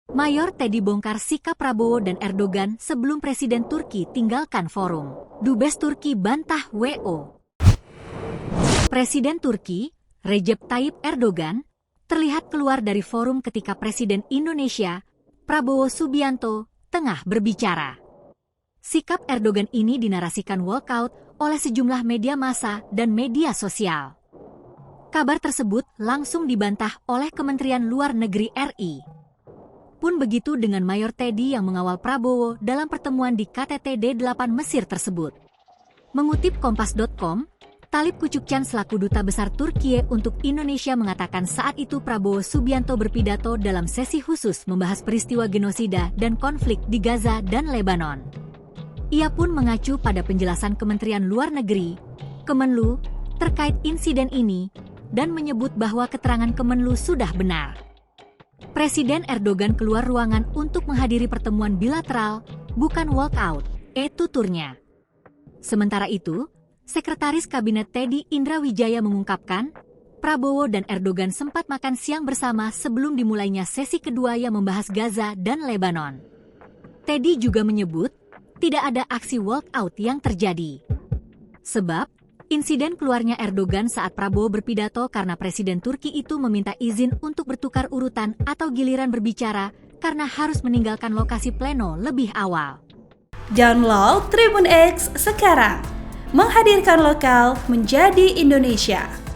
Mayor Teddy bongkar sikap Prabowo dan Erdogan sebelum Presiden Turki tinggalkan forum. Dubes Turki bantah WO. Presiden Turki, Recep Tayyip Erdogan, terlihat keluar dari forum ketika Presiden Indonesia, Prabowo Subianto, tengah berbicara. Sikap Erdogan ini dinarasikan walkout oleh sejumlah media massa dan media sosial. Kabar tersebut langsung dibantah oleh Kementerian Luar Negeri RI. Pun begitu dengan Mayor Teddy yang mengawal Prabowo dalam pertemuan di KTT D8 Mesir tersebut. Mengutip Kompas.com, Talip Küçükcan selaku Duta Besar Turkiye untuk Indonesia mengatakan saat itu Prabowo Subianto berpidato dalam sesi khusus membahas peristiwa genosida dan konflik di Gaza dan Lebanon. Ia pun mengacu pada penjelasan Kementerian Luar Negeri, Kemenlu, terkait insiden ini, dan menyebut bahwa keterangan Kemenlu sudah benar. Presiden Erdogan keluar ruangan untuk menghadiri pertemuan bilateral, bukan walkout, tuturnya. Sementara itu, Sekretaris Kabinet Teddy Indra Wijaya mengungkapkan, Prabowo dan Erdogan sempat makan siang bersama sebelum dimulainya sesi kedua yang membahas Gaza dan Lebanon. Teddy juga menyebut, tidak ada aksi walkout yang terjadi. Sebab, insiden keluarnya Erdogan saat Prabowo berpidato karena Presiden Turki itu meminta izin untuk bertukar urutan atau giliran berbicara karena harus meninggalkan lokasi pleno lebih awal. Download Tribun X sekarang, menghadirkan lokal menjadi Indonesia.